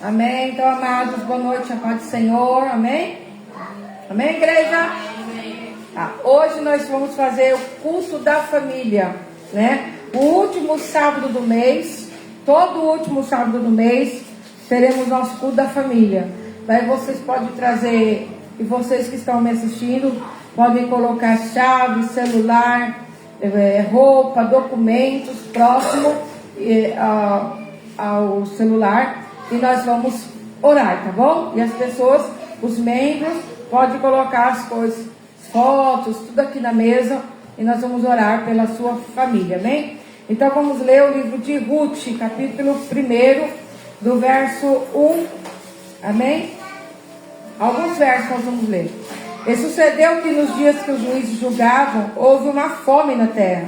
Amém. Então, amados, boa noite, a paz do Senhor. Amém? Amém, igreja? Hoje nós vamos fazer o culto da família, né? O último sábado do mês, todo o último sábado do mês, teremos nosso culto da família. Daí vocês podem trazer, e vocês que estão me assistindo, podem colocar chave, celular, roupa, documentos próximo ao celular, e nós vamos orar, tá bom? E as pessoas, os membros, podem colocar as coisas, fotos, tudo aqui na mesa, e nós vamos orar pela sua família, amém? Então vamos ler o livro de Ruth, capítulo 1, do verso 1, amém? Alguns versos nós vamos ler. E sucedeu que nos dias que os juízes julgavam, houve uma fome na terra.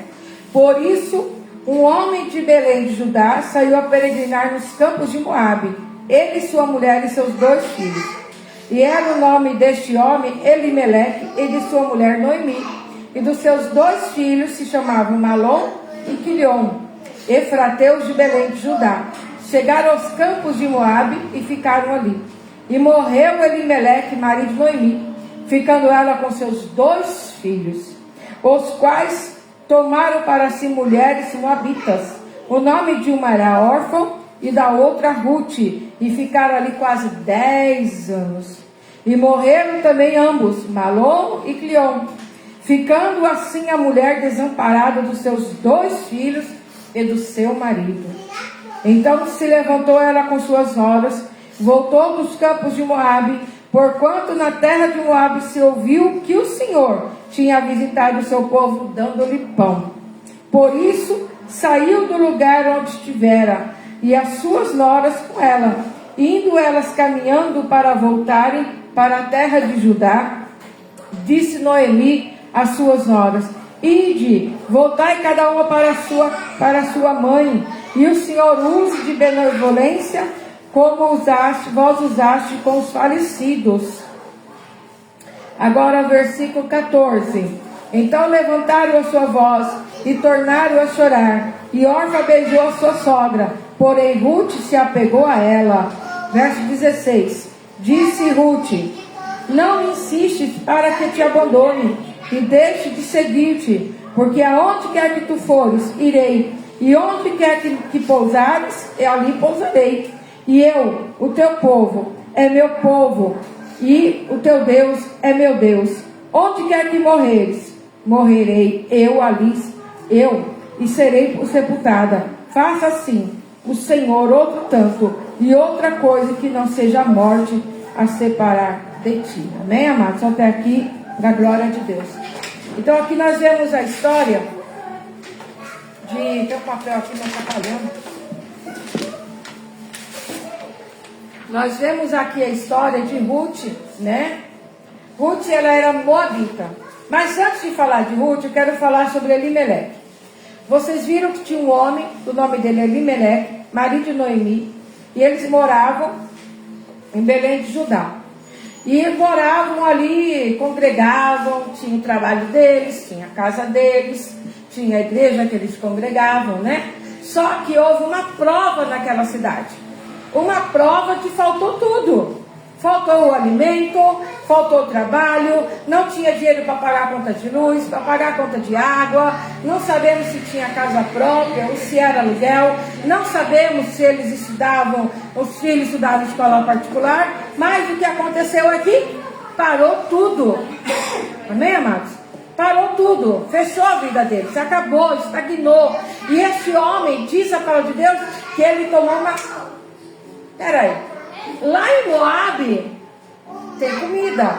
Por isso, um homem de Belém de Judá saiu a peregrinar nos campos de Moabe, ele, sua mulher e seus 2 filhos. E era o nome deste homem Elimeleque, e de sua mulher Noemi, e dos seus 2 filhos se chamavam Malom e Quilion, efrateus de Belém de Judá. Chegaram aos campos de Moabe e ficaram ali. E morreu Elimeleque, marido de Noemi, ficando ela com seus 2 filhos, os quais tomaram para si mulheres moabitas. O nome de uma era órfã e da outra Ruth, e ficaram ali quase 10 anos. E morreram também ambos, Malom e Quilion, ficando assim a mulher desamparada dos seus 2 filhos e do seu marido. Então se levantou ela com suas noras, voltou dos campos de Moabe, porquanto na terra de Moabe se ouviu que o Senhor tinha visitado o seu povo, dando-lhe pão. Por isso, saiu do lugar onde estivera, e as suas noras com ela, indo elas caminhando para voltarem para a terra de Judá. Disse Noemi às suas noras: ide, voltai cada uma para a sua mãe, e o Senhor use de benevolência, como vós usaste com os falecidos. Agora versículo 14. Então levantaram a sua voz e tornaram a chorar, e Orfa beijou a sua sogra, porém Ruth se apegou a ela. Verso 16. Disse Ruth: não insistes para que te abandone e deixe de seguir-te, porque aonde quer que tu fores, irei, e onde quer que pousares, ali pousarei. E eu, o teu povo, é meu povo, e o teu Deus é meu Deus. Onde quer que morreres, morrerei eu ali, e serei sepultada. Faça assim o Senhor outro tanto, e outra coisa que não seja a morte a separar de ti. Amém, amados? Até aqui, da glória de Deus. Então aqui nós vemos a história de... Tem um papel aqui me atrapalhando. Nós vemos aqui a história de Ruth, né? Ruth, ela era moabita. Mas antes de falar de Ruth, eu quero falar sobre Elimeleque. Vocês viram que tinha um homem, o nome dele é Elimeleque, marido de Noemi, e eles moravam em Belém de Judá. E moravam ali, congregavam, tinha o trabalho deles, tinha a casa deles, tinha a igreja que eles congregavam, né? Só que houve uma prova naquela cidade. Uma prova que faltou tudo. Faltou o alimento, faltou o trabalho, não tinha dinheiro para pagar a conta de luz, para pagar a conta de água, não sabemos se tinha casa própria ou se era aluguel, não sabemos se eles estudavam, os filhos estudavam em escola particular, mas o que aconteceu aqui? Parou tudo. Amém, amados? Parou tudo, fechou a vida deles, acabou, estagnou. E esse homem, diz a palavra de Deus, que ele tomou uma... Peraí, lá em Moabe tem comida,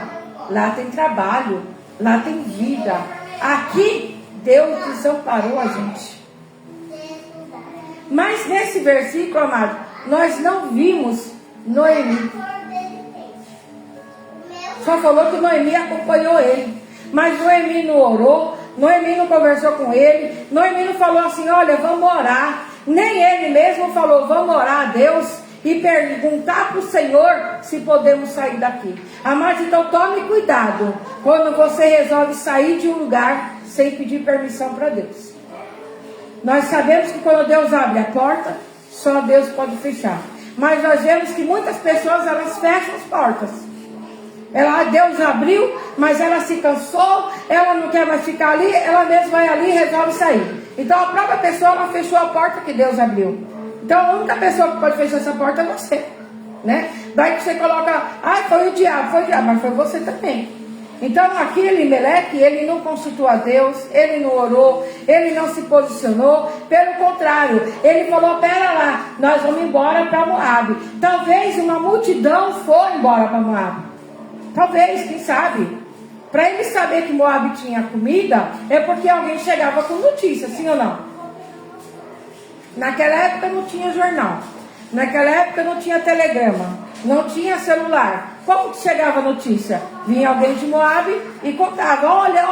lá tem trabalho, lá tem vida. Aqui Deus desamparou a gente. Mas nesse versículo, amado, nós não vimos Noemi. Só falou que Noemi acompanhou ele. Mas Noemi não orou, Noemi não conversou com ele, Noemi não falou assim: olha, vamos orar. Nem ele mesmo falou: vamos orar a Deus e perguntar para o Senhor se podemos sair daqui. Amados, então tome cuidado quando você resolve sair de um lugar sem pedir permissão para Deus. Nós sabemos que quando Deus abre a porta, só Deus pode fechar. Mas nós vemos que muitas pessoas, elas fecham as portas. Deus abriu, mas ela se cansou, ela não quer mais ficar ali, ela mesma vai ali e resolve sair. Então a própria pessoa, ela fechou a porta que Deus abriu. Então a única pessoa que pode fechar essa porta é você, né? Daí que você coloca, foi o diabo, mas foi você também. Então aqui Elimeleque, ele não consultou a Deus, ele não orou, ele não se posicionou, pelo contrário, ele falou, pera lá, nós vamos embora para Moabe. Talvez uma multidão for embora para Moabe, talvez, quem sabe. Para ele saber que Moabe tinha comida, é porque alguém chegava com notícia, sim ou não? Naquela época não tinha jornal, naquela época não tinha telegrama, não tinha celular. Como que chegava a notícia? Vinha alguém de Moabe e contava, olha,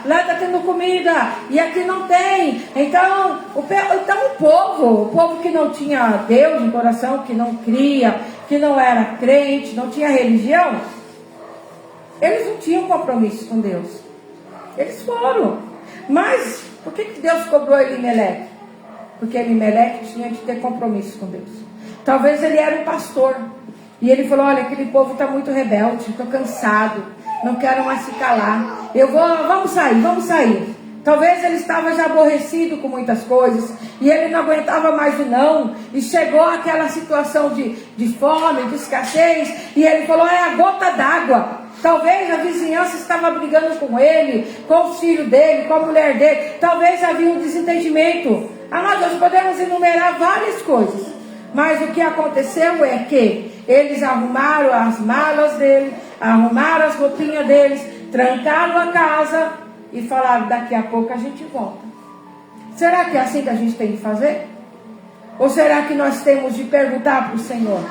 lá está tendo comida e aqui não tem. Então o povo que não tinha Deus no coração, que não cria, que não era crente, não tinha religião, eles não tinham compromisso com Deus. Eles foram. Mas por que Deus cobrou Elimeleque? Porque Elimeleque tinha de ter compromisso com Deus. Talvez ele era um pastor. E ele falou, olha, aquele povo está muito rebelde, estou cansado, não quero mais ficar lá. Vamos sair. Talvez ele estava já aborrecido com muitas coisas, e ele não aguentava mais o não, e chegou aquela situação de fome, de escassez, e ele falou, é a gota d'água. Talvez a vizinhança estava brigando com ele, com os filhos dele, com a mulher dele, talvez havia um desentendimento. Nós podemos enumerar várias coisas, mas o que aconteceu é que eles arrumaram as malas dele, arrumaram as roupinhas deles, trancaram a casa e falaram, daqui a pouco a gente volta. Será que é assim que a gente tem que fazer? Ou será que nós temos de perguntar para o Senhor?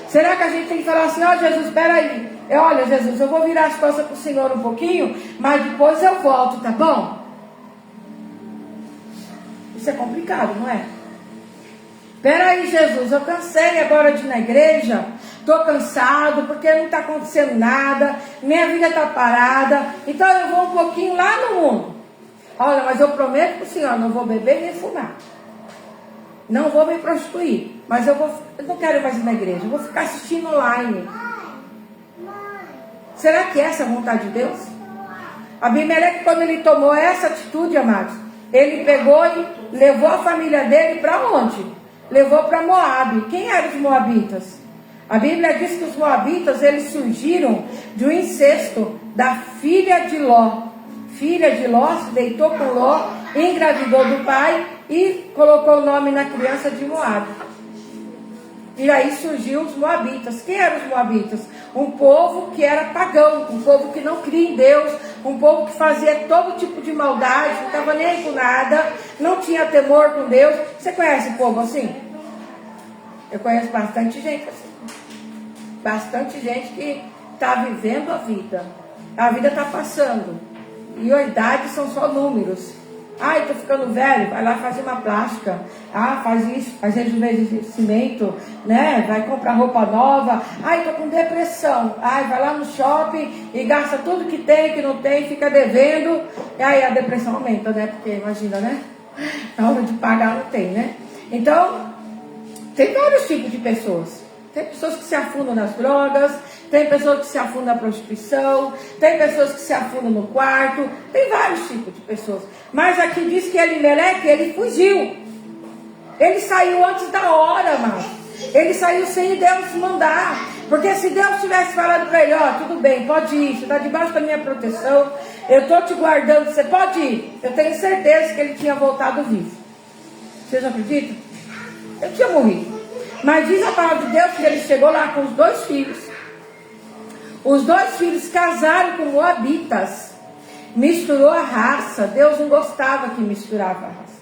Será que a gente tem que falar assim, Jesus, espera aí. Olha, Jesus, eu vou virar as costas para o Senhor um pouquinho, mas depois eu volto, tá bom? Isso é complicado, não é? Espera aí, Jesus, eu cansei agora de ir na igreja, estou cansado, porque não está acontecendo nada, minha vida está parada, então eu vou um pouquinho lá no mundo. Olha, mas eu prometo para o Senhor, não vou beber nem fumar. Não vou me prostituir, mas eu não quero mais ir na igreja, eu vou ficar assistindo online. Será que essa é a vontade de Deus? Abimeleque, quando ele tomou essa atitude, amados, ele pegou e levou a família dele para onde? Levou para Moabe. Quem eram os moabitas? A Bíblia diz que os moabitas, eles surgiram de um incesto da filha de Ló. Filha de Ló se deitou com Ló, engravidou do pai e colocou o nome na criança de Moabe. E aí surgiu os moabitas. Quem eram os moabitas? Um povo que era pagão, um povo que não cria em Deus, um povo que fazia todo tipo de maldade, não estava nem aí com nada, não tinha temor com Deus. Você conhece um povo assim? Eu conheço bastante gente assim. Bastante gente que está vivendo a vida. A vida está passando. E a idade são só números. Estou ficando velho, vai lá fazer uma plástica. Faz isso, faz rejuvenescimento, né? Vai comprar roupa nova. Estou com depressão. Vai lá no shopping e gasta tudo que tem, que não tem, fica devendo. E aí a depressão aumenta, né? Porque imagina, né? Na hora de pagar não tem, né? Então, tem vários tipos de pessoas. Tem pessoas que se afundam nas drogas, tem pessoas que se afundam na prostituição, tem pessoas que se afundam no quarto, tem vários tipos de pessoas. Mas aqui diz que Elimeleque, ele fugiu. Ele saiu antes da hora, mano. Ele saiu sem Deus mandar. Porque se Deus tivesse falado para ele, tudo bem, pode ir, você está debaixo da minha proteção, eu estou te guardando, você pode ir. Eu tenho certeza que ele tinha voltado vivo. Vocês acreditam? Eu tinha morrido. Mas diz a palavra de Deus que ele chegou lá com os 2 filhos. Os 2 filhos casaram com moabitas. Misturou a raça. Deus não gostava que misturava a raça.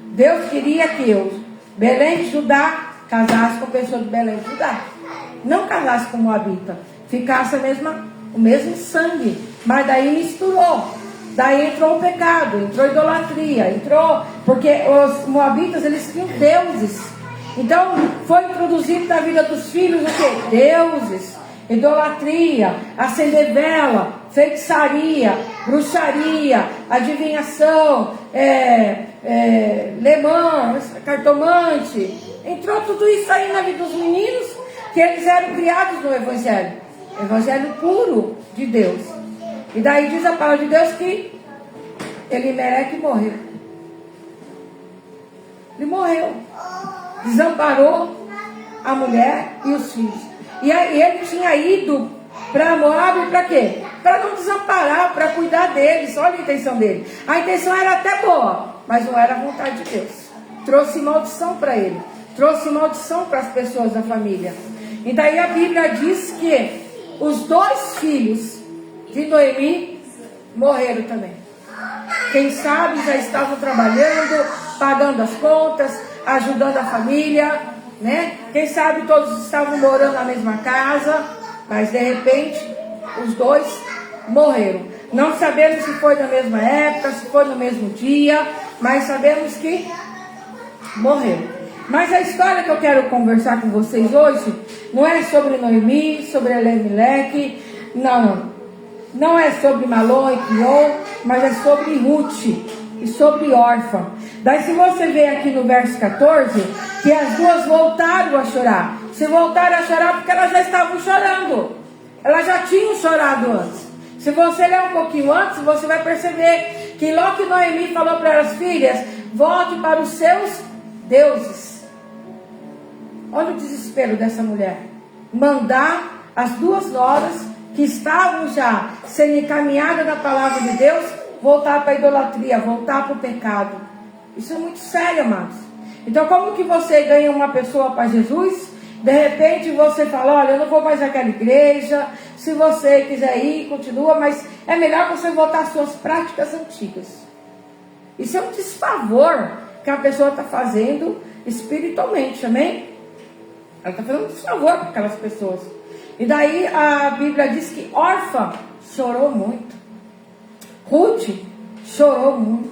Deus queria que eu, Belém de Judá, casasse com a pessoa de Belém de Judá. Não casasse com moabita. Ficasse o mesmo sangue. Mas daí misturou. Daí entrou o pecado, entrou a idolatria, porque os moabitas, eles tinham deuses. Então, foi introduzido na vida dos filhos o quê? Deuses, idolatria, acender vela, feitiçaria, bruxaria, adivinhação, Le Mans, cartomante. Entrou tudo isso aí na vida dos meninos, que eles eram criados no Evangelho. Evangelho puro de Deus. E daí diz a palavra de Deus que Elimeleque morreu. Ele morreu. Desamparou a mulher e os filhos. E aí ele tinha ido para Moab para quê? Para não desamparar, para cuidar deles. Olha a intenção dele. A intenção era até boa, mas não era a vontade de Deus. Trouxe maldição para ele. Trouxe maldição para as pessoas da família. E daí a Bíblia diz que os 2 filhos de Noemi morreram também. Quem sabe já estavam trabalhando, pagando as contas, ajudando a família, né? Quem sabe todos estavam morando na mesma casa, mas de repente os 2 morreram. Não sabemos se foi na mesma época, se foi no mesmo dia, mas sabemos que morreram. Mas a história que eu quero conversar com vocês hoje não é sobre Noemi, sobre Elimeleque, não é sobre Malom e Quion, mas é sobre Ruth e sobre Orfa. Daí se você vê aqui no verso 14, que as 2 voltaram a chorar. Se voltaram a chorar porque elas já estavam chorando. Elas já tinham chorado antes. Se você ler um pouquinho antes, você vai perceber que logo que Noemi falou para as filhas, volte para os seus deuses. Olha o desespero dessa mulher. Mandar as 2 noras que estavam já sendo encaminhadas na palavra de Deus, voltar para a idolatria, voltar para o pecado. Isso é muito sério, amados. Então como que você ganha uma pessoa para Jesus? De repente você fala, olha, eu não vou mais naquela igreja, se você quiser ir, continua, mas é melhor você voltar às suas práticas antigas. Isso é um desfavor que a pessoa está fazendo espiritualmente, amém? Ela está fazendo um desfavor para aquelas pessoas. E daí a Bíblia diz que Orfa chorou muito. Ruth chorou muito.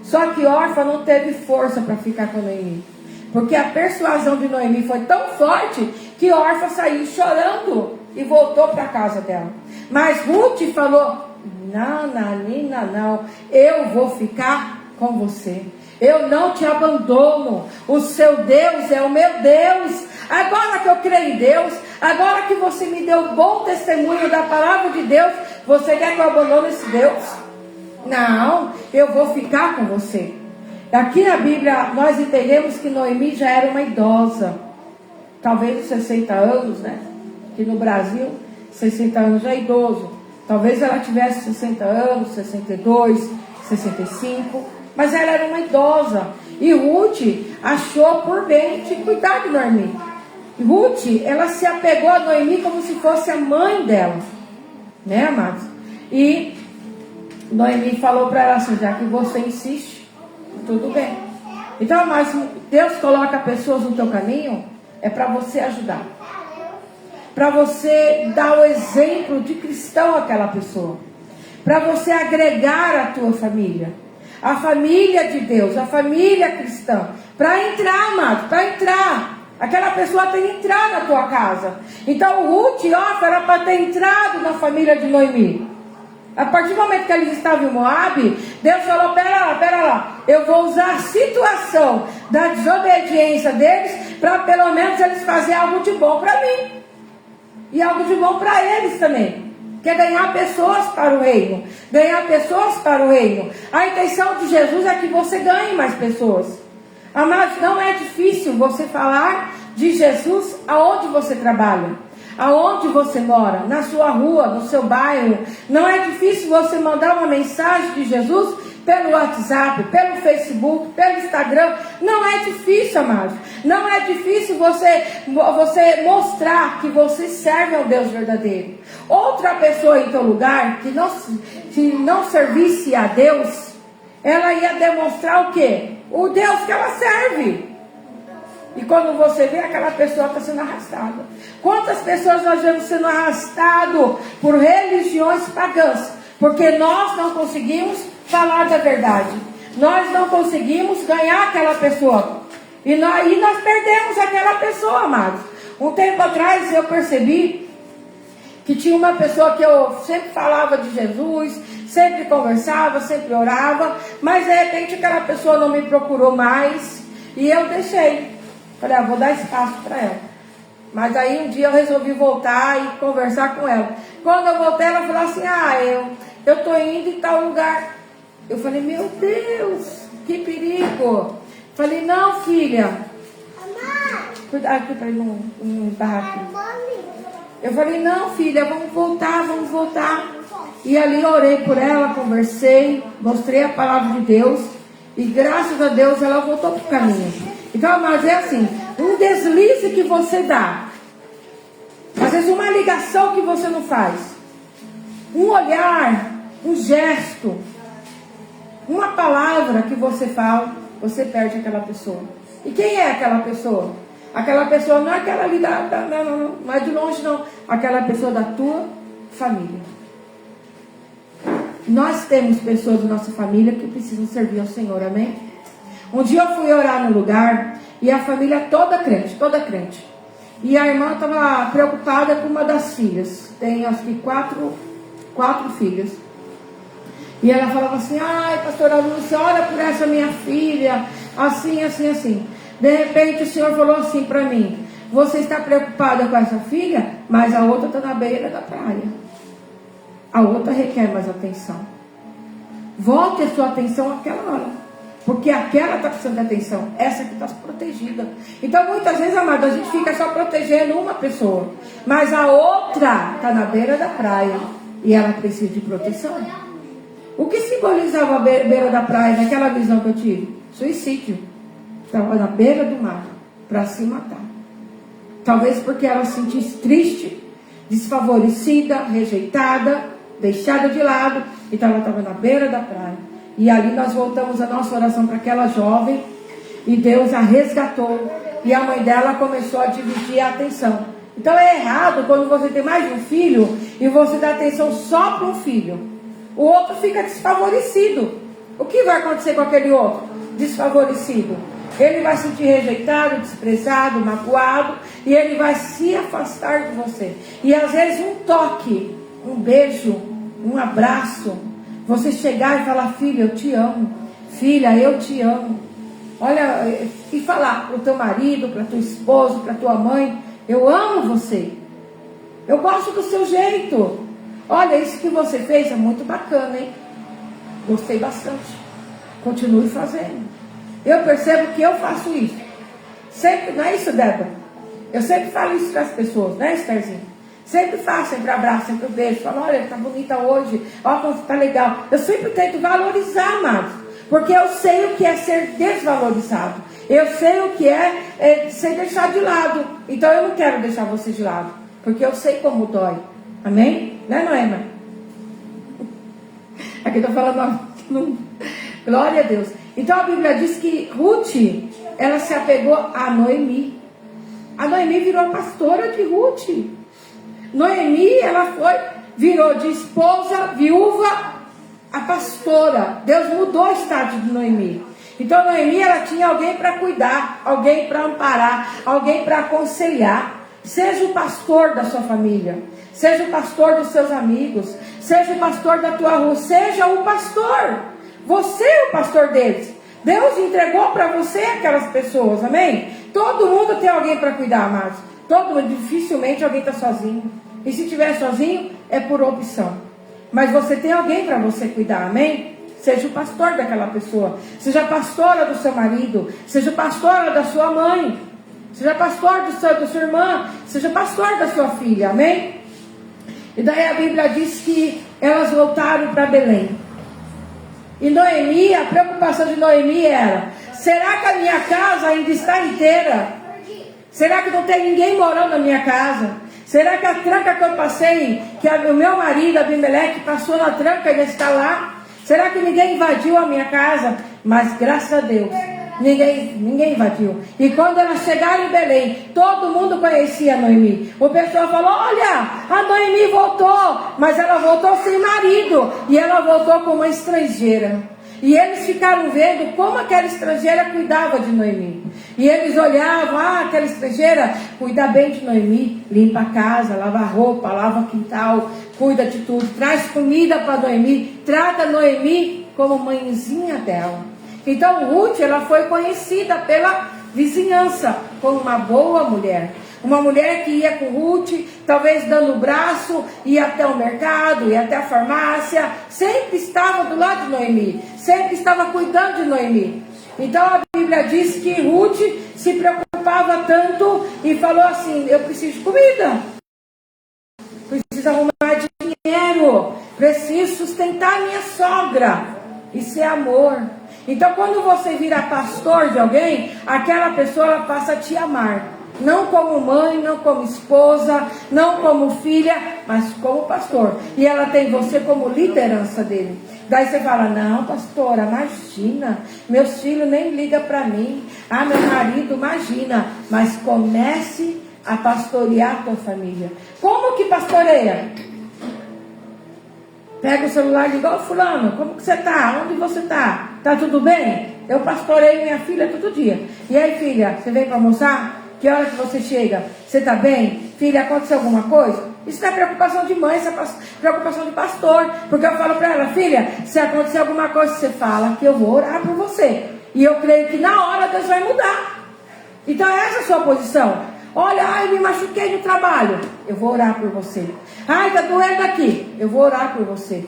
Só que Orfa não teve força para ficar com Noemi. Porque a persuasão de Noemi foi tão forte que Orfa saiu chorando e voltou para a casa dela. Mas Ruth falou, não, eu vou ficar com você. Eu não te abandono. O seu Deus é o meu Deus. Agora que eu creio em Deus, agora que você me deu bom testemunho da palavra de Deus, você quer que eu abandone esse Deus? Não, eu vou ficar com você. Aqui na Bíblia nós entendemos que Noemi já era uma idosa, talvez uns 60 anos, né? Que no Brasil 60 anos já é idoso. Talvez ela tivesse 60 anos, 62, 65, mas ela era uma idosa. E Ruth achou por bem de cuidar de Noemi. Ruth, ela se apegou a Noemi como se fosse a mãe dela, né, amados? E Noemi falou para ela assim, já que você insiste, tudo bem. Então, amados, Deus coloca pessoas no teu caminho, é para você ajudar, para você dar o exemplo de cristão àquela pessoa, para você agregar a tua família, a família de Deus, a família cristã, para entrar, amado, para entrar. Aquela pessoa tem que entrar na tua casa. Então Ruth e Orfa era para ter entrado na família de Noemi. A partir do momento que eles estavam em Moab, Deus falou, pera lá, eu vou usar a situação da desobediência deles, para pelo menos eles fazerem algo de bom para mim, e algo de bom para eles também, que é ganhar pessoas para o reino, ganhar pessoas para o reino. A intenção de Jesus é que você ganhe mais pessoas. Amados, não é difícil você falar de Jesus aonde você trabalha, aonde você mora, na sua rua, no seu bairro. Não é difícil você mandar uma mensagem de Jesus pelo WhatsApp, pelo Facebook, pelo Instagram. Não é difícil, amados. Não é difícil você mostrar que você serve ao Deus verdadeiro. Outra pessoa em teu lugar que não servisse a Deus, ela ia demonstrar o quê? O Deus que ela serve. E quando você vê, aquela pessoa está sendo arrastada. Quantas pessoas nós vemos sendo arrastadas por religiões pagãs? Porque nós não conseguimos falar da verdade. Nós não conseguimos ganhar aquela pessoa. E nós perdemos aquela pessoa, amados. Um tempo atrás eu percebi que tinha uma pessoa que eu sempre falava de Jesus, sempre conversava, sempre orava, mas de repente aquela pessoa não me procurou mais e eu deixei. Falei, vou dar espaço para ela. Mas aí um dia eu resolvi voltar e conversar com ela. Quando eu voltei, ela falou assim, eu tô indo em tal lugar. Eu falei, meu Deus, que perigo. Falei, não, filha. Cuidado aqui para ele não esbarrar aqui. Eu falei, não, filha, vamos voltar. E ali eu orei por ela, conversei, mostrei a palavra de Deus. E graças a Deus ela voltou para o caminho. Então, mas é assim, um deslize que você dá. Às vezes uma ligação que você não faz. Um olhar, um gesto, uma palavra que você fala, você perde aquela pessoa. E quem é aquela pessoa? Aquela pessoa não é aquela ali não é de longe não. Aquela pessoa da tua família. Nós temos pessoas da nossa família que precisam servir ao Senhor, amém? Um dia eu fui orar no lugar e a família toda crente. E a irmã estava preocupada com uma das filhas. Tem acho que quatro filhas. E ela falava assim, pastora Lúcia, ora por essa minha filha, assim. De repente o Senhor falou assim para mim, você está preocupada com essa filha, mas a outra está na beira da praia. A outra requer mais atenção. Volte a sua atenção àquela hora. Porque aquela está precisando de atenção. Essa aqui está protegida. Então muitas vezes, amado, a gente fica só protegendo uma pessoa. Mas a outra está na beira da praia. E ela precisa de proteção. O que simbolizava a beira da praia naquela visão que eu tive? Suicídio. Estava na beira do mar para se matar. Talvez porque ela se sentisse triste, desfavorecida, rejeitada, deixada de lado. Então ela estava na beira da praia. E ali nós voltamos a nossa oração para aquela jovem. E Deus a resgatou. E a mãe dela começou a dividir a atenção. Então é errado quando você tem mais de um filho e você dá atenção só para um filho. O outro fica desfavorecido. O que vai acontecer com aquele outro? Desfavorecido. Ele vai se sentir rejeitado, desprezado, magoado. E ele vai se afastar de você. E às vezes um toque, um beijo, um abraço, você chegar e falar, filha, eu te amo. Filha, eu te amo. Olha, e falar para o teu marido, para tua esposa, para tua mãe, eu amo você. Eu gosto do seu jeito. Olha, isso que você fez é muito bacana, hein? Gostei bastante. Continue fazendo. Eu percebo que eu faço isso. Sempre, não é isso, Débora? Eu sempre falo isso para as pessoas, né, Estherzinho? Sempre faço, sempre abraço, sempre beijo. Falo, olha, tá bonita hoje. Olha como tá legal. Eu sempre tento valorizar, amados. Porque eu sei o que é ser desvalorizado. Eu sei o que é ser deixado de lado. Então eu não quero deixar você de lado. Porque eu sei como dói. Amém? Né, Noema? Aqui eu tô falando... Glória a Deus. Então a Bíblia diz que Ruth, ela se apegou a Noemi. A Noemi virou a pastora de Ruth. Noemi, ela virou de esposa, viúva, a pastora. Deus mudou o estágio de Noemi. Então Noemi, ela tinha alguém para cuidar, alguém para amparar, alguém para aconselhar. Seja o pastor da sua família, seja o pastor dos seus amigos, seja o pastor da tua rua, seja o pastor. Você é o pastor deles. Deus entregou para você aquelas pessoas, amém? Todo mundo tem alguém para cuidar, amados. Todo mundo, dificilmente alguém está sozinho. E se estiver sozinho, é por opção. Mas você tem alguém para você cuidar, amém? Seja o pastor daquela pessoa. Seja a pastora do seu marido. Seja pastora da sua mãe. Seja pastor da sua irmã. Seja pastor da sua filha, amém? E daí a Bíblia diz que elas voltaram para Belém. E Noemi, a preocupação de Noemi era: será que a minha casa ainda está inteira? Será que não tem ninguém morando na minha casa? Será que a tranca que eu passei, que o meu marido, Abimeleque, passou na tranca e ainda está lá? Será que ninguém invadiu a minha casa? Mas graças a Deus, ninguém invadiu. E quando elas chegaram em Belém, todo mundo conhecia a Noemi. O pessoal falou: olha, a Noemi voltou, mas ela voltou sem marido. E ela voltou como uma estrangeira. E eles ficaram vendo como aquela estrangeira cuidava de Noemi. E eles olhavam, aquela estrangeira cuida bem de Noemi, limpa a casa, lava a roupa, lava o quintal, cuida de tudo, traz comida para Noemi, trata Noemi como mãezinha dela. Então Ruth, ela foi conhecida pela vizinhança como uma boa mulher. Uma mulher que ia com Ruth, talvez dando o braço, ia até o mercado, ia até a farmácia, sempre estava do lado de Noemi, sempre estava cuidando de Noemi. Então a Bíblia diz que Ruth se preocupava tanto e falou assim: eu preciso de comida, preciso arrumar dinheiro, preciso sustentar minha sogra. Isso é amor. Então quando você vira pastor de alguém, aquela pessoa ela passa a te amar. Não como mãe, não como esposa, não como filha, mas como pastor. E ela tem você como liderança dele. Daí você fala: não, pastora, imagina, meus filhos nem ligam para mim. Meu marido, imagina. Mas comece a pastorear a tua família. Como que pastoreia? Pega o celular e liga: ô fulano, como que você está? Onde você está? Está tudo bem? Eu pastoreio minha filha todo dia. E aí, filha, você vem para almoçar? Que hora que você chega? Você está bem? Filha, aconteceu alguma coisa? Isso não é preocupação de mãe, isso é preocupação de pastor. Porque eu falo para ela: filha, se acontecer alguma coisa, você fala que eu vou orar por você. E eu creio que na hora Deus vai mudar. Então essa é a sua posição. Olha, me machuquei no trabalho. Eu vou orar por você. Está doendo aqui. Eu vou orar por você.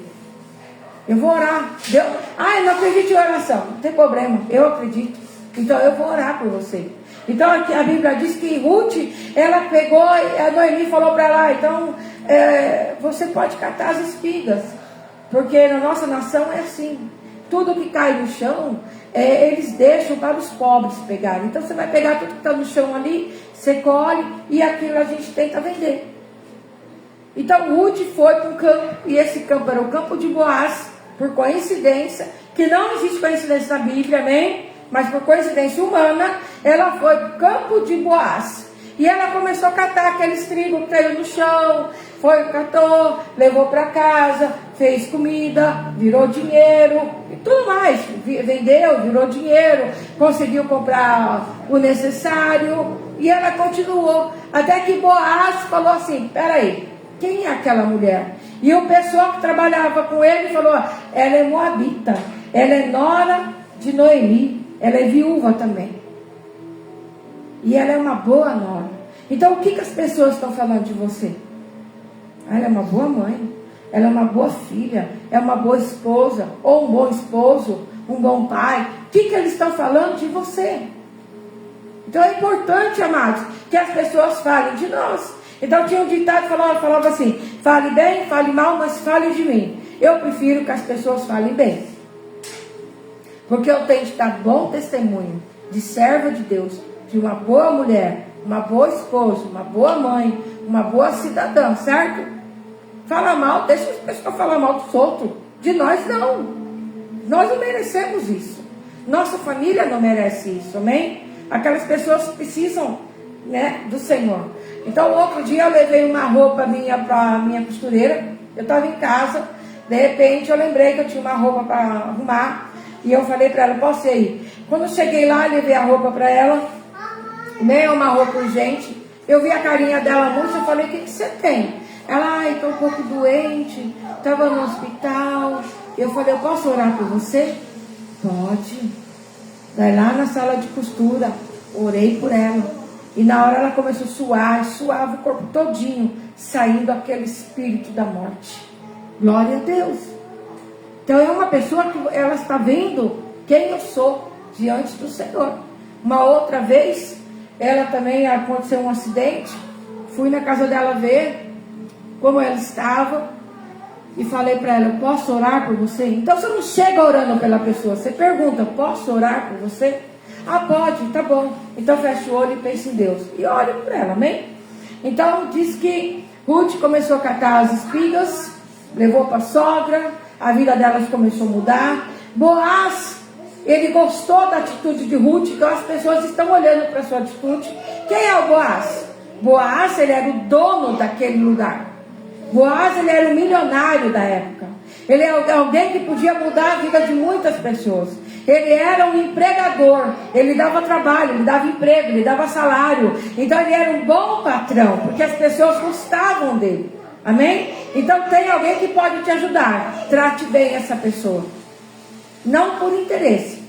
Eu vou orar. Eu não acredito em oração. Não tem problema, eu acredito. Então eu vou orar por você. Então aqui a Bíblia diz que Ruth, ela pegou, a Noemi falou para ela: então você pode catar as espigas, porque na nossa nação é assim, tudo que cai no chão, eles deixam para os pobres pegarem. Então você vai pegar tudo que está no chão ali, você colhe, e aquilo a gente tenta vender. Então Ruth foi para um campo, e esse campo era o campo de Boaz, por coincidência, que não existe coincidência na Bíblia, amém? Mas por coincidência humana, ela foi para o campo de Boaz. E ela começou a catar aqueles trigo que caiu no chão. Catou, levou para casa, fez comida, virou dinheiro e tudo mais. Vendeu, virou dinheiro, conseguiu comprar o necessário. E ela continuou. Até que Boaz falou assim: peraí, quem é aquela mulher? E o pessoal que trabalhava com ele falou: ela é moabita, ela é nora de Noemi. Ela é viúva também. E ela é uma boa nora. Então o que as pessoas estão falando de você? Ela é uma boa mãe. Ela é uma boa filha. É uma boa esposa. Ou um bom esposo. Um bom pai. O que eles estão falando de você? Então é importante, amados, que as pessoas falem de nós. Então tinha um ditado que falava assim: fale bem, fale mal, mas fale de mim. Eu prefiro que as pessoas falem bem. Porque eu tenho de dar bom testemunho de serva de Deus, de uma boa mulher, uma boa esposa, uma boa mãe, uma boa cidadã, certo? Fala mal, deixa as pessoas falar mal dos outros. De nós não. Nós não merecemos isso. Nossa família não merece isso, amém? Aquelas pessoas precisam, do Senhor. Então outro dia eu levei uma roupa minha para a minha costureira. Eu estava em casa, de repente eu lembrei que eu tinha uma roupa para arrumar. E eu falei para ela: posso ir? Quando eu cheguei lá, levei a roupa para ela. Nem é uma roupa urgente. Eu vi a carinha dela murcha. Eu falei: o que você tem? Ela: estou um pouco doente, estava no hospital. Eu falei: eu posso orar por você? Pode. Daí lá na sala de costura, orei por ela. E na hora ela começou a suar, suava o corpo todinho, saindo aquele espírito da morte. Glória a Deus. Então é uma pessoa que ela está vendo quem eu sou diante do Senhor. Uma outra vez, ela também aconteceu um acidente. Fui na casa dela ver como ela estava e falei para ela: posso orar por você? Então você não chega orando pela pessoa, você pergunta: posso orar por você? Pode, tá bom. Então fecha o olho e pense em Deus e ore por ela, amém? Então diz que Ruth começou a catar as espigas, levou para a sogra. A vida delas começou a mudar. Boaz, ele gostou da atitude de Ruth. Então as pessoas estão olhando para a sua atitude. Quem é o Boaz? Boaz, ele era o dono daquele lugar. Boaz, ele era um milionário da época. Ele é alguém que podia mudar a vida de muitas pessoas. Ele era um empregador, ele dava trabalho, ele dava emprego, ele dava salário. Então ele era um bom patrão, porque as pessoas gostavam dele. Amém? Então tem alguém que pode te ajudar. Trate bem essa pessoa. Não por interesse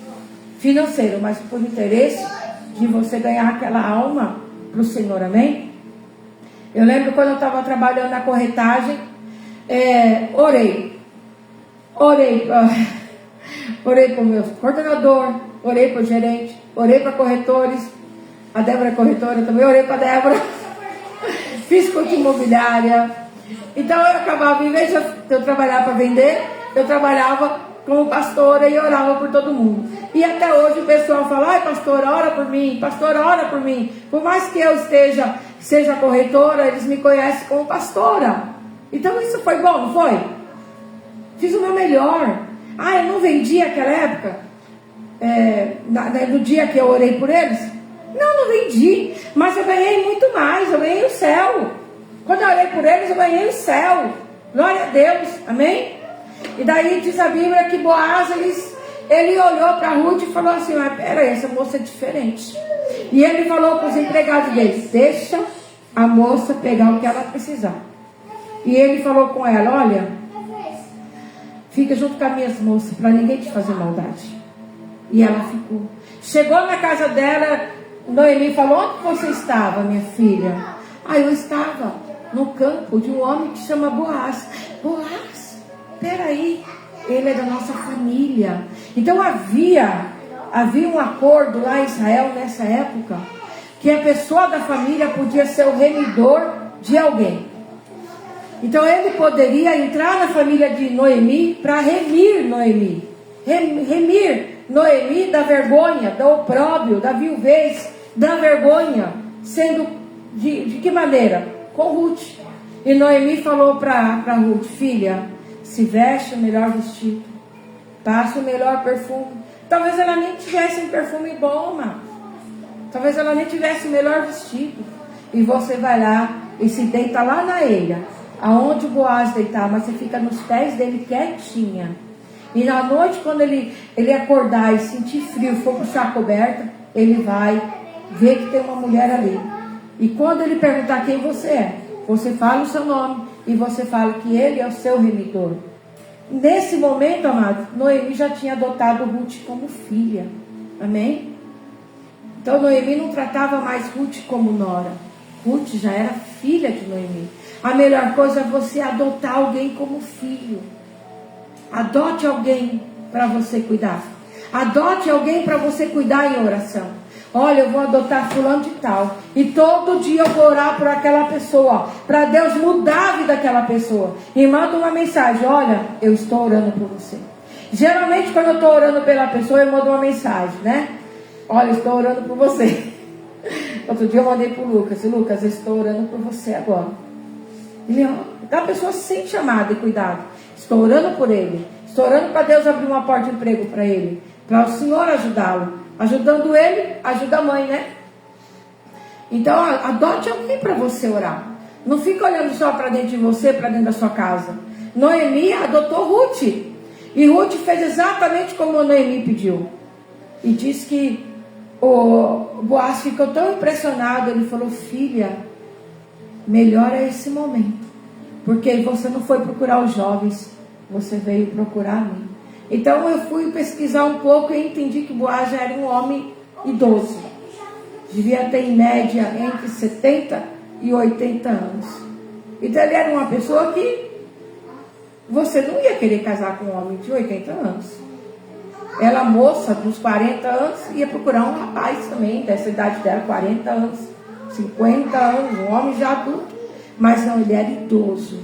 financeiro, mas por interesse de você ganhar aquela alma para o Senhor. Amém? Eu lembro quando eu estava trabalhando na corretagem, orei para o meu coordenador, orei para o gerente, orei para corretores. A Débora é corretora também, orei para a Débora. Fiz curso de imobiliária. Então eu acabava, em vez de eu trabalhar para vender, eu trabalhava como pastora e orava por todo mundo. E até hoje o pessoal fala: ai, pastora, ora por mim, pastora, ora por mim. Por mais que eu seja corretora, eles me conhecem como pastora. Então isso foi bom, não foi? Fiz o meu melhor. Ah, eu não vendi naquela época, no dia que eu orei por eles? Não vendi, mas eu ganhei muito mais, eu ganhei o céu. Quando eu orei por eles, eu ganhei o céu. Glória a Deus, amém? E daí diz a Bíblia que Boaz, ele olhou para Ruth e falou assim: mas peraí, essa moça é diferente. E ele falou para os empregados dele: deixa a moça pegar o que ela precisar. E ele falou com ela: olha, fica junto com as minhas moças, para ninguém te fazer maldade. E ela ficou. Chegou na casa dela, Noemi falou: onde você estava, minha filha? Ah, eu estava no campo de um homem que chama Boaz. Boaz, peraí, ele é da nossa família. Então havia um acordo lá em Israel nessa época, que a pessoa da família podia ser o remidor de alguém. Então ele poderia entrar na família de Noemi para remir Noemi. Remir Noemi da vergonha, do opróbrio, da viuvez, da vergonha. Sendo de que maneira? Com Ruth. E Noemi falou para Ruth: filha, se veste o melhor vestido, passa o melhor perfume. Talvez ela nem tivesse um perfume bom, mano. Talvez ela nem tivesse o melhor vestido. E você vai lá e se deita lá na eira, aonde o Boaz deitar, mas você fica nos pés dele quietinha. E na noite, quando ele acordar e sentir frio, for puxar a coberta, ele vai ver que tem uma mulher ali. E quando ele perguntar quem você é, você fala o seu nome e você fala que ele é o seu remidor. Nesse momento, amado, Noemi já tinha adotado Ruth como filha. Amém? Então Noemi não tratava mais Ruth como nora. Ruth já era filha de Noemi. A melhor coisa é você adotar alguém como filho. Adote alguém para você cuidar. Adote alguém para você cuidar em oração. Olha, eu vou adotar fulano de tal, e todo dia eu vou orar por aquela pessoa, para Deus mudar a vida daquela pessoa. E manda uma mensagem: olha, eu estou orando por você. Geralmente quando eu estou orando pela pessoa, eu mando uma mensagem, né? Olha, estou orando por você. Outro dia eu mandei para o Lucas: Lucas, eu estou orando por você agora. Então a pessoa se sente chamada e cuidado. Estou orando por ele. Estou orando para Deus abrir uma porta de emprego para ele, para o Senhor ajudá-lo. Ajudando ele, ajuda a mãe, né? Então adote alguém para você orar. Não fica olhando só para dentro de você, para dentro da sua casa. Noemi adotou Ruth. E Ruth fez exatamente como Noemi pediu. E diz que o Boaz ficou tão impressionado. Ele falou: filha, melhor é esse momento, porque você não foi procurar os jovens, você veio procurar a mim. Então eu fui pesquisar um pouco e entendi que Boaz já era um homem idoso. Devia ter em média entre 70 e 80 anos. Então ele era uma pessoa que você não ia querer casar com um homem de 80 anos. Ela, moça, dos 40 anos, ia procurar um rapaz também, dessa idade dela, 40 anos, 50 anos, um homem já adulto. Mas não, ele era idoso.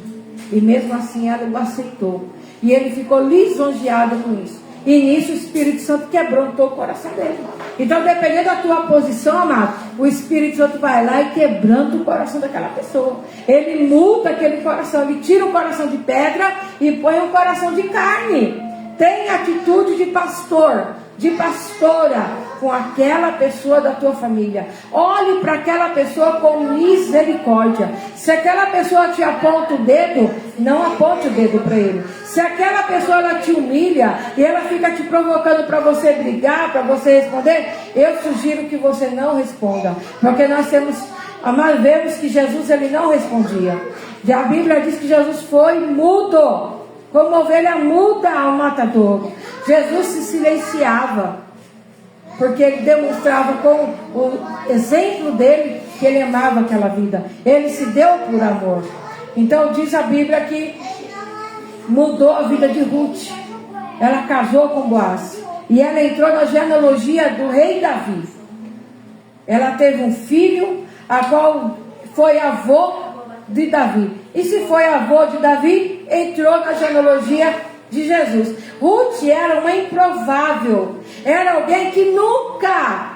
E mesmo assim ela o aceitou. E ele ficou lisonjeado com isso. E nisso o Espírito Santo quebrantou o coração dele. Então, dependendo da tua posição, amado, o Espírito Santo vai lá e quebranta o coração daquela pessoa. Ele muda aquele coração, ele tira o coração de pedra e põe um coração de carne. Tem atitude de pastor, de pastora. com aquela pessoa da tua família. Olhe para aquela pessoa com misericórdia. Se aquela pessoa te aponta o dedo, não aponte o dedo para ele. Se aquela pessoa ela te humilha e ela fica te provocando para você brigar, para você responder, eu sugiro que você não responda. Porque nós vemos que Jesus ele não respondia. A Bíblia diz que Jesus foi mudo, como ovelha muda ao matador. Jesus se silenciava, porque ele demonstrava com o exemplo dele que ele amava aquela vida. Ele se deu por amor. Então diz a Bíblia que mudou a vida de Ruth. Ela casou com Boaz e ela entrou na genealogia do rei Davi. Ela teve um filho, a qual foi avô de Davi. E se foi avô de Davi, entrou na genealogia de Jesus. Ruth era uma improvável. Era alguém que nunca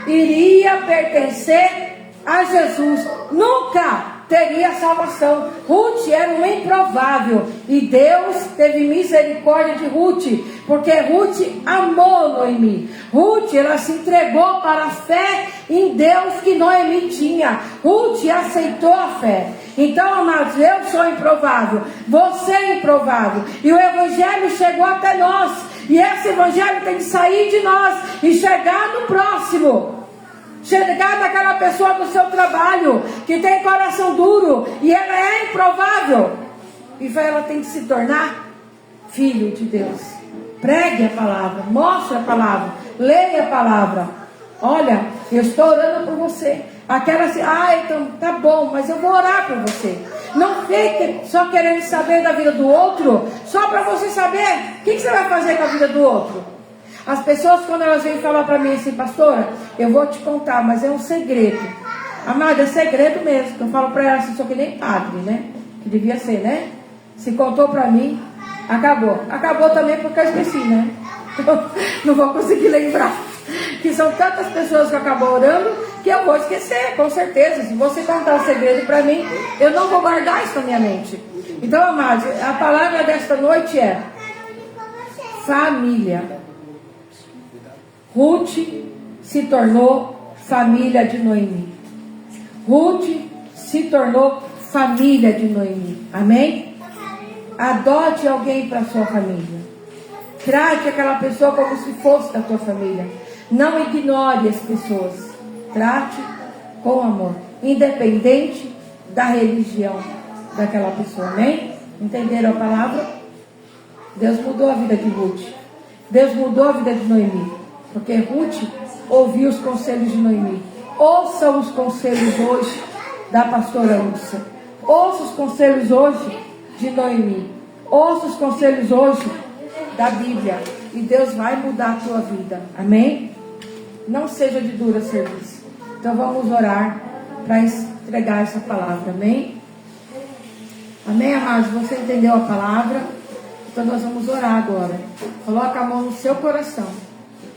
iria pertencer a Jesus. Nunca teria salvação. Ruth era uma improvável. E Deus teve misericórdia de Ruth, porque Ruth amou Noemi. Ruth, ela se entregou para a fé em Deus que Noemi tinha. Ruth aceitou a fé. Então, amados, eu sou improvável, você é improvável, e o Evangelho chegou até nós, e esse Evangelho tem que sair de nós e chegar no próximo. Chegar naquela pessoa do seu trabalho que tem coração duro e ela é improvável, e ela tem que se tornar filho de Deus. Pregue a palavra, mostre a palavra, leia a palavra. Olha, eu estou orando por você. Aquela assim, então tá bom, mas eu vou orar por você. Não fique só querendo saber da vida do outro, só para você saber o que você vai fazer com a vida do outro. As pessoas, quando elas vêm falar para mim assim, pastora, eu vou te contar, mas é um segredo. Amada, é segredo mesmo. Eu falo para ela assim, sou que nem padre, né? Que devia ser, né? Se contou para mim, acabou. Acabou também porque eu esqueci, né? Então, não vou conseguir lembrar. Que são tantas pessoas que acabam orando que eu vou esquecer, com certeza. Se você contar um segredo para mim, eu não vou guardar isso na minha mente. Então, amados, a palavra desta noite é família. Ruth se tornou família de Noemi. Ruth se tornou família de Noemi. Amém? Adote alguém para sua família. Trate aquela pessoa como se fosse da tua família. Não ignore as pessoas. Trate com amor, independente da religião daquela pessoa. Amém? Entenderam a palavra? Deus mudou a vida de Ruth. Deus mudou a vida de Noemi. Porque Ruth ouviu os conselhos de Noemi. Ouça os conselhos hoje da pastora Lúcia. Ouça os conselhos hoje de Noemi. Ouça os conselhos hoje da Bíblia. E Deus vai mudar a tua vida. Amém? Não seja de dura serviço. Então vamos orar para entregar essa palavra. Amém? Amém, amados? Você entendeu a palavra? Então nós vamos orar agora. Coloca a mão no seu coração.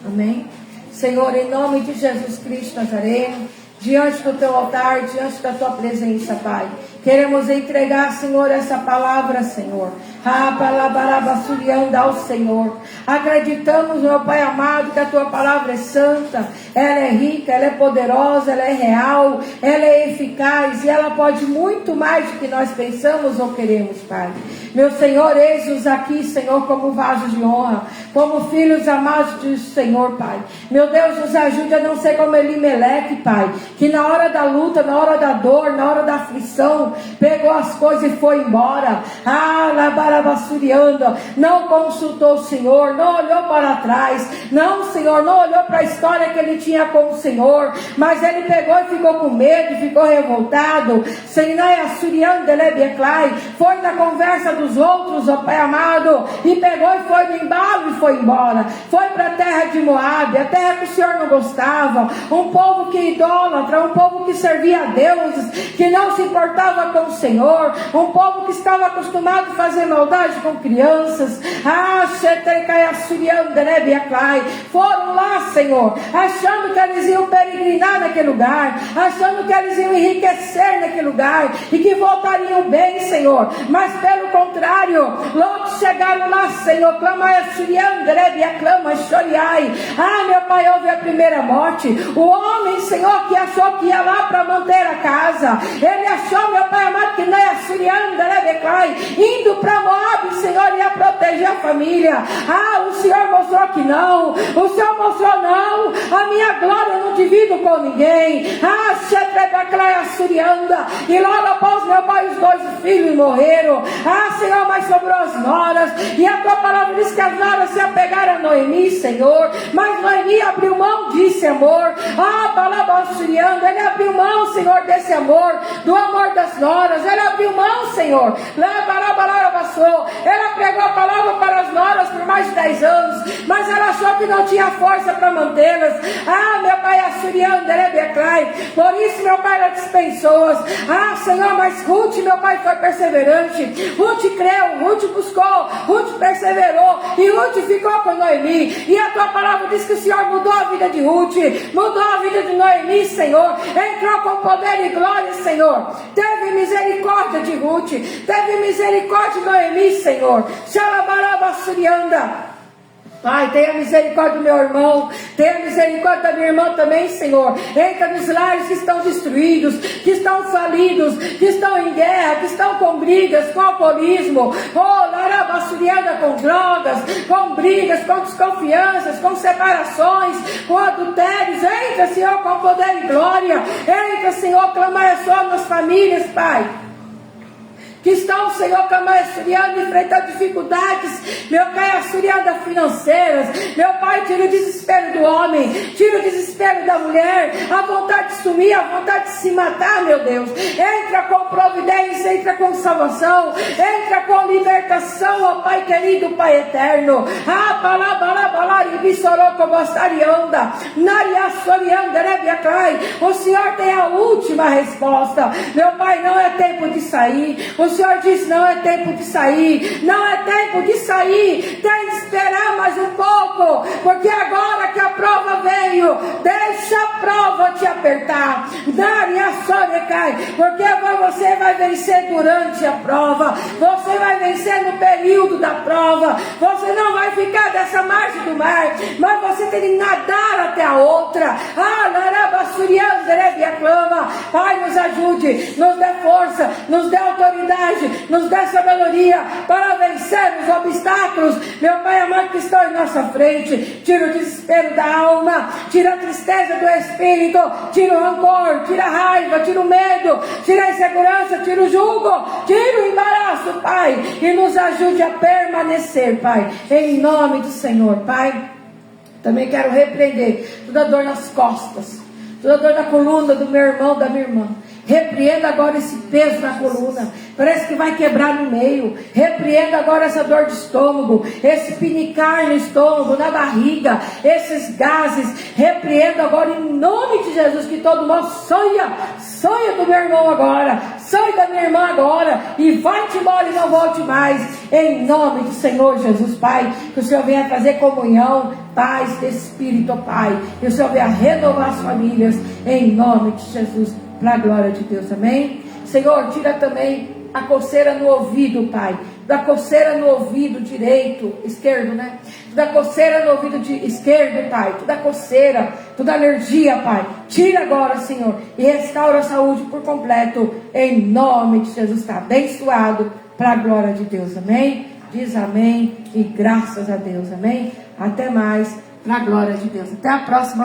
Amém? Senhor, em nome de Jesus Cristo Nazareno, diante do teu altar, diante da tua presença, Pai, queremos entregar, Senhor, essa palavra, Senhor. Ao Senhor. Acreditamos, meu Pai amado, que a tua palavra é santa, ela é rica, ela é poderosa, ela é real, ela é eficaz e ela pode muito mais do que nós pensamos ou queremos, Pai. Meu Senhor, eis-nos aqui, Senhor, como vasos de honra, como filhos amados do Senhor, Pai. Meu Deus, nos ajude a não ser como Elimeleque, Pai, que na hora da luta, na hora da dor, na hora da aflição, pegou as coisas e foi embora. Não consultou o Senhor, não olhou para trás, não, Senhor, não olhou para a história que ele tinha com o Senhor, mas ele pegou e ficou com medo, ficou revoltado. Foi na conversa dos outros, ó Pai amado, e pegou e foi no embalo e foi embora. Foi para a terra de Moabe, a terra que o Senhor não gostava, um povo que idólatra, um povo que servia a deuses, que não se importava com o Senhor, um povo que estava acostumado a fazer maldade com crianças. Foram lá, Senhor, achando que eles iam peregrinar naquele lugar, achando que eles iam enriquecer naquele lugar e que voltariam bem, Senhor, mas pelo contrário, contrário, logo chegaram lá, Senhor, clama clama choriai. Ah, meu Pai, houve a primeira morte. O homem, Senhor, que achou que ia lá para manter a casa, ele achou, meu Pai amado, que não é indo para Moab, Senhor, ia proteger a família. Ah, o Senhor mostrou que não. O Senhor mostrou não. A minha glória eu não divido com ninguém. Ah, e logo após, meu Pai, os 2 filhos morreram. Ah, Senhor, mas sobrou as noras. E a tua palavra diz que as noras se apegaram a Noemi, Senhor. Mas Noemi abriu mão desse amor. Ah, Balabasuriando, ele abriu mão, Senhor, desse amor, do amor das noras. Ele abriu mão, Senhor. Ela pregou a palavra para as noras por mais de 10 anos, mas ela achou que não tinha força para mantê-las. Ah, meu Pai, Assuriando, por isso, meu Pai, ela dispensou-as. Ah, Senhor, mas Ruth, meu Pai, foi perseverante. Ruth creu, Ruth buscou, Ruth perseverou, e Ruth ficou com Noemi. E a tua palavra diz que o Senhor mudou a vida de Ruth, mudou a vida de Noemi, Senhor. Entrou com poder e glória, Senhor. Teve misericórdia de Ruth, teve misericórdia de Noemi, Senhor. Xalabarabasurianda. Pai, tenha misericórdia do meu irmão, tenha misericórdia da minha irmã também, Senhor. Entra nos lares que estão destruídos, que estão falidos, que estão em guerra, que estão com brigas, com alcoolismo, larabassurianda, com drogas, com brigas, com desconfianças, com separações, com adultérios. Entra, Senhor, com poder e glória. Entra, Senhor, clamar só nas famílias, Pai, que estão, Senhor, assuriando, enfrentando dificuldades, meu Pai, assuriando financeiras. Meu Pai, tira o desespero do homem, tira o desespero da mulher, a vontade de sumir, a vontade de se matar, meu Deus. Entra com providência, entra com salvação, entra com libertação, ó Pai querido, Pai eterno. Ah, o Senhor tem a última resposta. Meu Pai, não é tempo de sair. O Senhor diz, não é tempo de sair, não é tempo de sair, tem de esperar mais um pouco, porque agora que a prova veio, deixa a prova te apertar, porque você vai vencer durante a prova, você vai vencer no período da prova, você não vai ficar dessa margem do mar, mas você tem que nadar até a outra. Pai, nos ajude, nos dê força, nos dê autoridade, nos dê sabedoria para vencer os obstáculos, meu Pai amado, que estão em nossa frente. Tira o desespero da alma, tira a tristeza do espírito, tira o rancor, tira a raiva, tira o medo, tira a insegurança, tira o jugo, tira o embaraço, Pai, e nos ajude a permanecer, Pai, em nome do Senhor. Pai, também quero repreender toda dor nas costas, toda dor na coluna do meu irmão, da minha irmã. Repreenda agora esse peso na coluna, parece que vai quebrar no meio. Repreenda agora essa dor de estômago, esse pinicar no estômago, na barriga, esses gases. Repreenda agora em nome de Jesus, que todo mal sonha do meu irmão agora, sonha da minha irmã agora, e vai-te embora e não volte mais, em nome do Senhor Jesus. Pai, que o Senhor venha trazer comunhão, paz de espírito, Pai, que o Senhor venha renovar as famílias, em nome de Jesus, para a glória de Deus, amém? Senhor, tira também a coceira no ouvido, Pai, da coceira no ouvido direito, esquerdo, né? Da coceira no ouvido esquerdo, Pai, toda coceira, toda alergia, Pai, tira agora, Senhor, e restaura a saúde por completo, em nome de Jesus. Está abençoado para a glória de Deus, amém? Diz amém e graças a Deus, amém? Até mais, para a glória de Deus. Até a próxima.